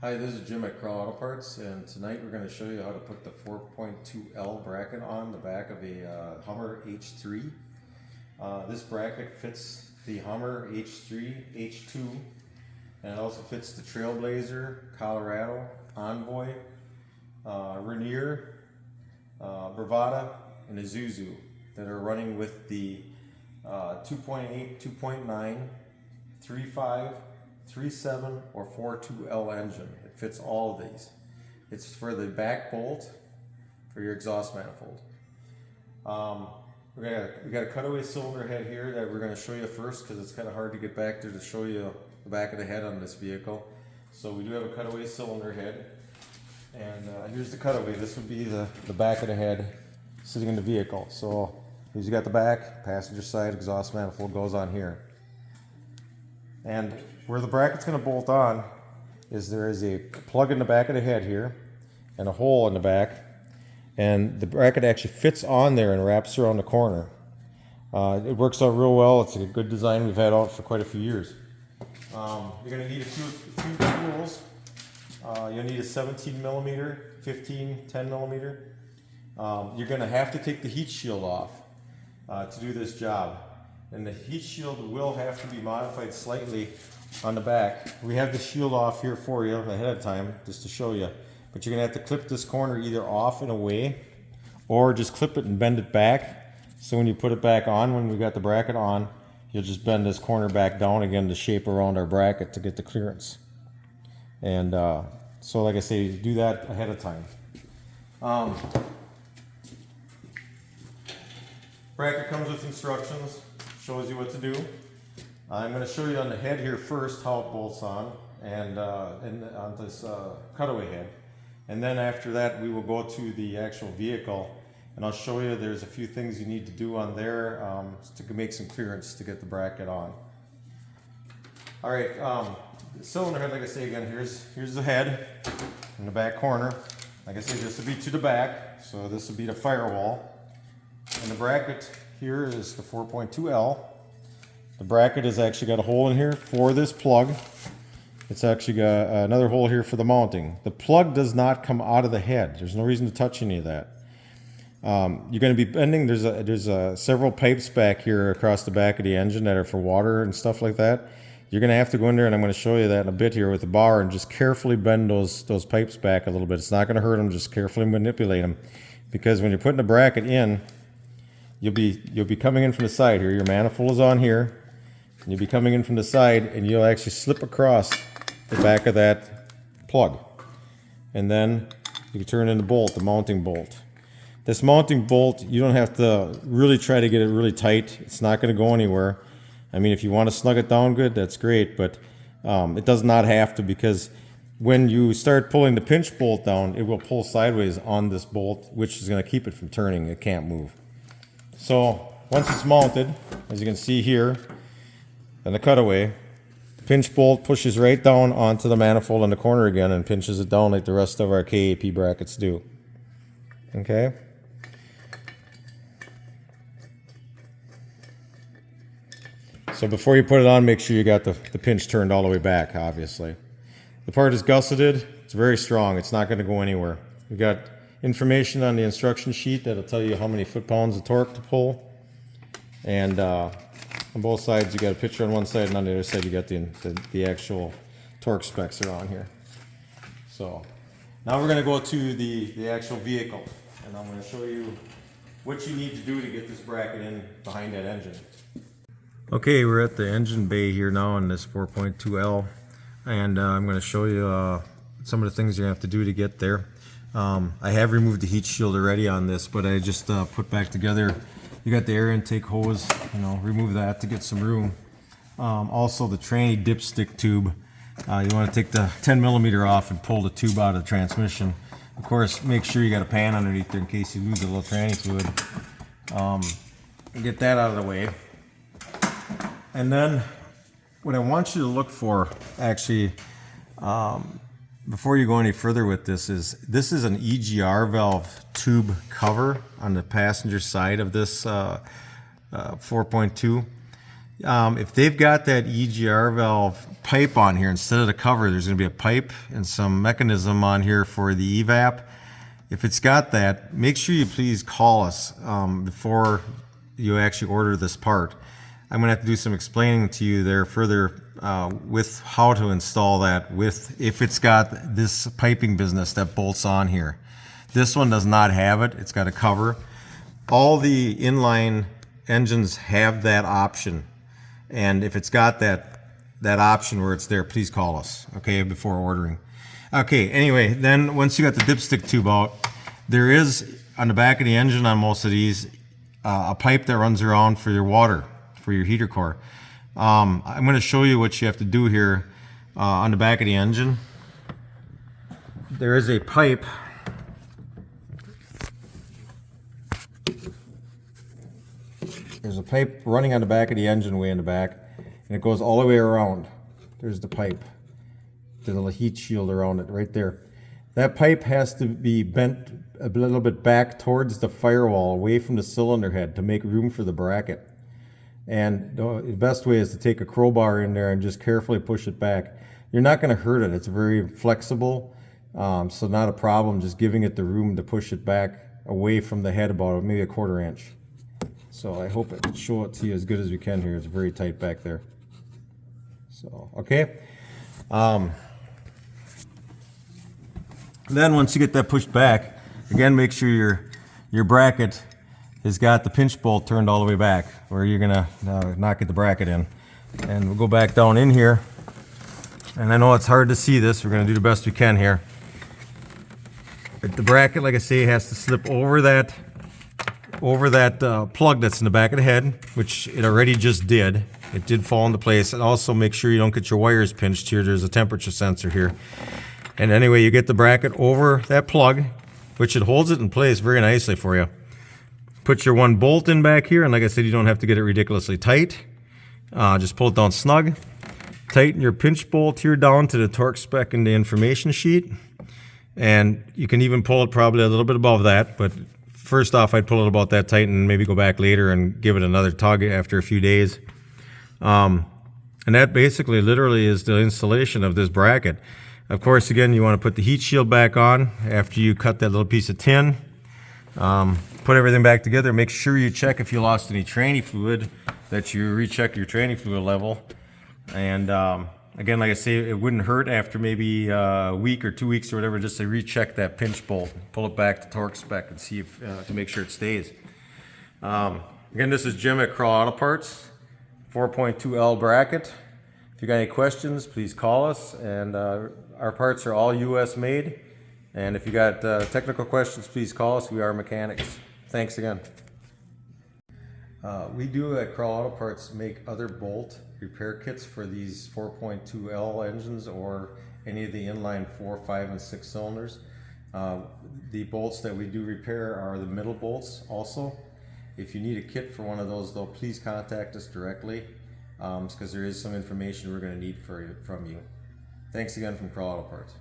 Hi, this is Jim at Crawl Auto Parts, and tonight we're going to show you how to put the 4.2L bracket on the back of a Hummer H3. This bracket fits the Hummer H3, H2, and it also fits the Trailblazer, Colorado, Envoy, Ranier, Bravada, and Isuzu that are running with the 2.8, 2.9, 3.5, 3.7 or 4.2L engine. It fits all of these. It's for the back bolt for your exhaust manifold. We got a cutaway cylinder head here that we're going to show you first because it's kind of hard to get back there to show you the back of the head on this vehicle. So we do have a cutaway cylinder head, and here's the cutaway. This would be the back of the head sitting in the vehicle. So here's you got the back, passenger side exhaust manifold goes on here. And where the bracket's going to bolt on is there is a plug in the back of the head here and a hole in the back, and the bracket actually fits on there and wraps around the corner. It works out real well. It's a good design we've had out for quite a few years. You're going to need a few tools. You'll need a 17 millimeter, 15, 10 millimeter. You're going to have to take the heat shield off to do this job. And the heat shield will have to be modified slightly on the back. We have the shield off here for you ahead of time just to show you. But you're gonna have to clip this corner either off and away, or just clip it and bend it back. So when you put it back on, when we got the bracket on, you'll just bend this corner back down again to shape around our bracket to get the clearance. And so like I say, do that ahead of time. Bracket comes with instructions. Shows you what to do. I'm going to show you on the head here first how it bolts on, and on this cutaway head, and then after that we will go to the actual vehicle, and I'll show you there's a few things you need to do on there to make some clearance to get the bracket on. All right, the cylinder head, like I say again, here's the head in the back corner. Like I say, this will be to the back, so this will be the firewall, and the bracket here is the 4.2L. The bracket has actually got a hole in here for this plug. It's actually got another hole here for the mounting. The plug does not come out of the head. There's no reason to touch any of that. You're going to be bending. There's several pipes back here across the back of the engine that are for water and stuff like that. You're going to have to go in there, and I'm going to show you that in a bit here with the bar, and just carefully bend those pipes back a little bit. It's not going to hurt them. Just carefully manipulate them, because when you're putting the bracket in, you'll be coming in from the side here. Your manifold is on here, and you'll be coming in from the side, and you'll actually slip across the back of that plug, and then you can turn in the bolt, the mounting bolt. This mounting bolt, you don't have to really try to get it really tight. It's not going to go anywhere. I mean, if you want to snug it down good, that's great, but it does not have to, because when you start pulling the pinch bolt down, it will pull sideways on this bolt, which is going to keep it from turning. It can't move. So once it's mounted, as you can see here in the cutaway, the pinch bolt pushes right down onto the manifold in the corner again and pinches it down like the rest of our KAP brackets do. Okay? So before you put it on, make sure you got the pinch turned all the way back, obviously. The part is gusseted. It's very strong. It's not going to go anywhere. We got information on the instruction sheet that'll tell you how many foot-pounds of torque to pull, and on both sides you got a picture on one side, and on the other side you got the actual torque specs are on here. So now we're going to go to the actual vehicle, and I'm going to show you what you need to do to get this bracket in behind that engine. Okay, we're at the engine bay here now in this 4.2L, and I'm going to show you some of the things you're going to have to do to get there. I have removed the heat shield already on this, but I just put back together. You got the air intake hose, remove that to get some room. Also the tranny dipstick tube. You want to take the 10 millimeter off and pull the tube out of the transmission. Of course, make sure you got a pan underneath there in case you lose a little tranny fluid. Get that out of the way. And then what I want you to look for, actually, before you go any further with this is an EGR valve tube cover on the passenger side of this 4.2. If they've got that EGR valve pipe on here instead of the cover, there's going to be a pipe and some mechanism on here for the evap. If it's got that, make sure you please call us before you actually order this part. I'm going to have to do some explaining to you there further with how to install that if it's got this piping business that bolts on here. This one does not have it. It's got a cover. All the inline engines have that option. And if it's got that option where it's there, please call us, okay, before ordering. Okay, anyway, then once you got the dipstick tube out, there is on the back of the engine on most of these a pipe that runs around for your water, for your heater core. I'm going to show you what you have to do here on the back of the engine. There is a pipe. There's a pipe running on the back of the engine way in the back, and it goes all the way around. There's the pipe, the little heat shield around it right there. That pipe has to be bent a little bit back towards the firewall, away from the cylinder head, to make room for the bracket. And the best way is to take a crowbar in there and just carefully push it back. You're not going to hurt it. It's very flexible, so not a problem, just giving it the room to push it back away from the head about maybe a 1/4 inch. So I hope it will show it to you as good as we can here. It's very tight back there. So, okay. Then once you get that pushed back, again, make sure your bracket has got the pinch bolt turned all the way back, where you're gonna not get the bracket in. And we'll go back down in here. And I know it's hard to see this. We're gonna do the best we can here. But the bracket, like I say, has to slip over that plug that's in the back of the head, which it already just did. It did fall into place. And also make sure you don't get your wires pinched here. There's a temperature sensor here. And anyway, you get the bracket over that plug, which it holds it in place very nicely for you. Put your one bolt in back here, and like I said, you don't have to get it ridiculously tight. Just pull it down snug. Tighten your pinch bolt here down to the torque spec in the information sheet. And you can even pull it probably a little bit above that, but first off, I'd pull it about that tight and maybe go back later and give it another tug after a few days. And that basically literally is the installation of this bracket. Of course, again, you want to put the heat shield back on after you cut that little piece of tin. Put everything back together. Make sure you check if you lost any tranny fluid, that you recheck your tranny fluid level. And again, like I say, it wouldn't hurt after maybe a week or 2 weeks or whatever, just to recheck that pinch bolt, pull it back to torque spec and see if to make sure it stays. Again, this is Jim at Crawl Auto Parts, 4.2L bracket. If you got any questions, please call us. And our parts are all U.S. made. And if you got technical questions, please call us. We are mechanics. Thanks again. We do at Crawl Auto Parts make other bolt repair kits for these 4.2L engines or any of the inline 4, 5, and 6 cylinders. The bolts that we do repair are the middle bolts also. If you need a kit for one of those, though, please contact us directly, because there is some information we're going to need from you. Thanks again from Crawl Auto Parts.